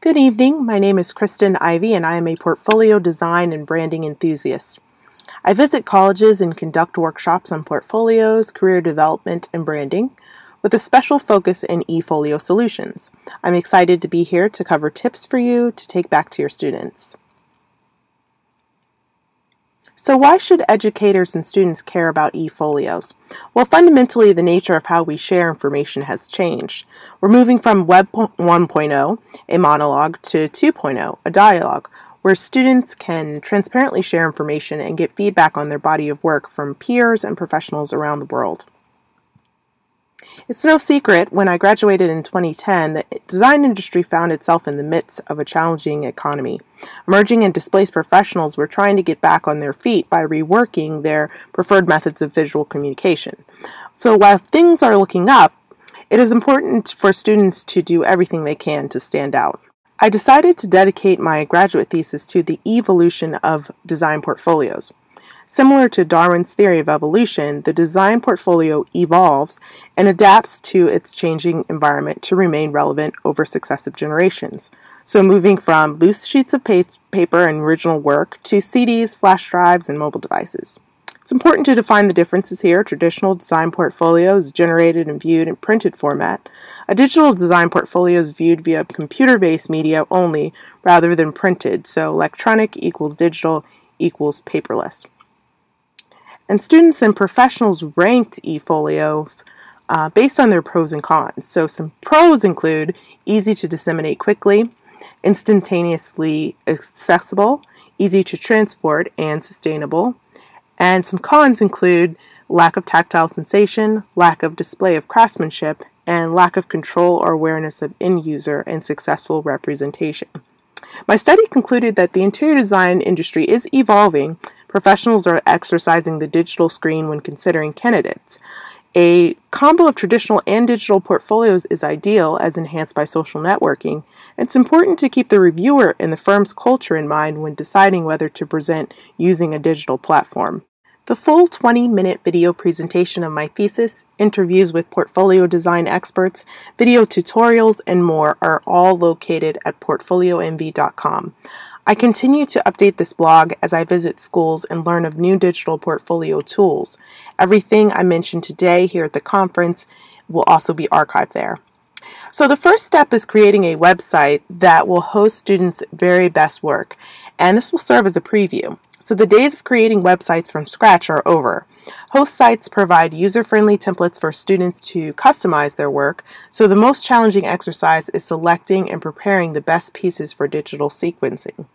Good evening, my name is Kristyn Ivey and I am a portfolio design and branding enthusiast. I visit colleges and conduct workshops on portfolios, career development, and branding, with a special focus in e-folio solutions. I'm excited to be here to cover tips for you to take back to your students. So why should educators and students care about e-folios? Well, fundamentally, the nature of how we share information has changed. We're moving from Web 1.0, a monologue, to 2.0, a dialogue, where students can transparently share information and get feedback on their body of work from peers and professionals around the world. It's no secret, when I graduated in 2010, the design industry found itself in the midst of a challenging economy. Emerging and displaced professionals were trying to get back on their feet by reworking their preferred methods of visual communication. So while things are looking up, it is important for students to do everything they can to stand out. I decided to dedicate my graduate thesis to the evolution of design portfolios. Similar to Darwin's theory of evolution, the design portfolio evolves and adapts to its changing environment to remain relevant over successive generations. So moving from loose sheets of paper and original work to CDs, flash drives, and mobile devices. It's important to define the differences here. Traditional design portfolio is generated and viewed in printed format. A digital design portfolio is viewed via computer-based media only rather than printed, so electronic equals digital equals paperless. And students and professionals ranked e-folios based on their pros and cons. So some pros include easy to disseminate quickly, instantaneously accessible, easy to transport, and sustainable. And some cons include lack of tactile sensation, lack of display of craftsmanship, and lack of control or awareness of end user and successful representation. My study concluded that the interior design industry is evolving. Professionals are exercising the digital screen when considering candidates. A combo of traditional and digital portfolios is ideal as enhanced by social networking. It's important to keep the reviewer and the firm's culture in mind when deciding whether to present using a digital platform. The full 20-minute video presentation of my thesis, interviews with portfolio design experts, video tutorials, and more are all located at portfolionv.com. I continue to update this blog as I visit schools and learn of new digital portfolio tools. Everything I mentioned today here at the conference will also be archived there. So the first step is creating a website that will host students' very best work, and this will serve as a preview. So the days of creating websites from scratch are over. Host sites provide user-friendly templates for students to customize their work, so the most challenging exercise is selecting and preparing the best pieces for digital sequencing.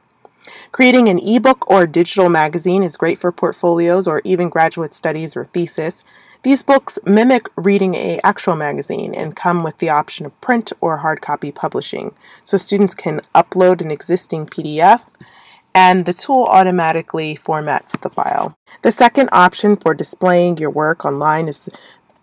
Creating an ebook or digital magazine is great for portfolios or even graduate studies or thesis. These books mimic reading an actual magazine and come with the option of print or hard copy publishing, so students can upload an existing PDF and the tool automatically formats the file. The second option for displaying your work online is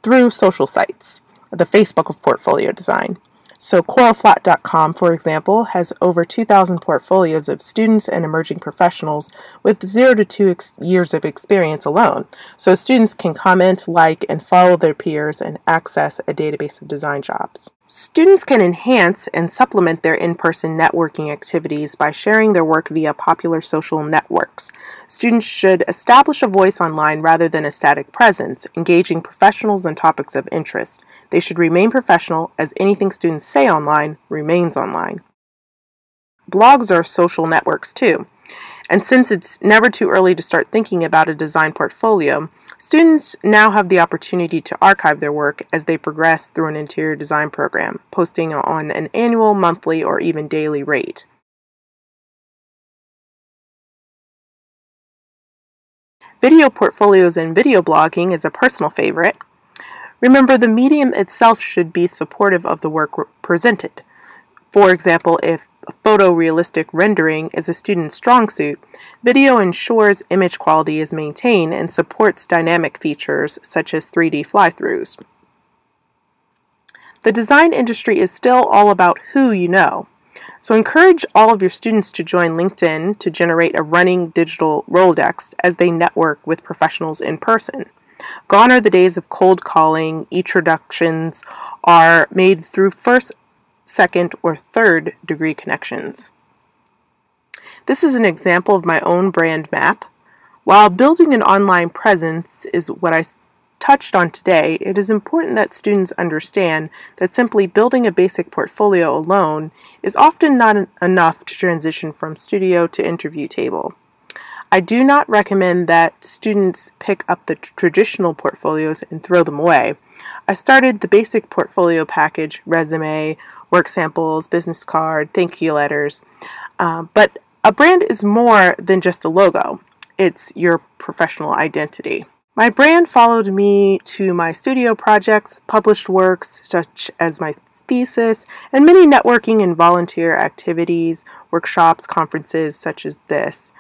through social sites, the Facebook of portfolio design. So coralflat.com, for example, has over 2,000 portfolios of students and emerging professionals with 0 to 2 years of experience alone. So students can comment, like, and follow their peers and access a database of design jobs. Students can enhance and supplement their in-person networking activities by sharing their work via popular social networks. Students should establish a voice online rather than a static presence, engaging professionals on topics of interest. They should remain professional, as anything students say online remains online. Blogs are social networks too. And since it's never too early to start thinking about a design portfolio, students now have the opportunity to archive their work as they progress through an interior design program, posting on an annual, monthly, or even daily rate. Video portfolios and video blogging is a personal favorite. Remember, the medium itself should be supportive of the work presented. For example, if photorealistic rendering is a student's strong suit, video ensures image quality is maintained and supports dynamic features such as 3D fly-throughs. The design industry is still all about who you know. So encourage all of your students to join LinkedIn to generate a running digital Rolodex as they network with professionals in person. Gone are the days of cold calling. Introductions are made through first second, or third degree connections. This is an example of my own brand map. While building an online presence is what I touched on today, it is important that students understand that simply building a basic portfolio alone is often not enough to transition from studio to interview table. I do not recommend that students pick up the traditional portfolios and throw them away. I started the basic portfolio package, resume, work samples, business card, thank you letters, but a brand is more than just a logo. It's your professional identity. My brand followed me to my studio projects, published works such as my thesis, and many networking and volunteer activities, workshops, conferences such as this.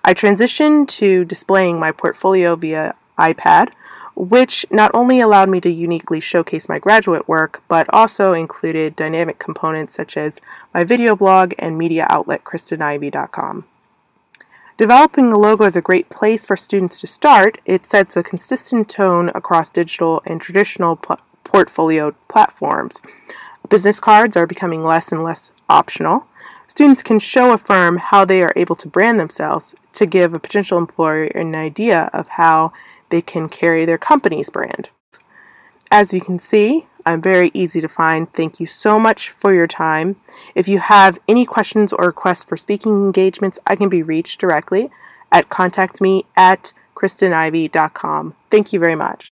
I transitioned to displaying my portfolio via iPad, which not only allowed me to uniquely showcase my graduate work, but also included dynamic components such as my video blog and media outlet KristynIvey.com. Developing a logo is a great place for students to start. It sets a consistent tone across digital and traditional portfolio platforms. Business cards are becoming less and less optional. Students can show a firm how they are able to brand themselves to give a potential employer an idea of how they can carry their company's brand. As you can see, I'm very easy to find. Thank you so much for your time. If you have any questions or requests for speaking engagements, I can be reached directly at contactme@KristynIvey.com. Thank you very much.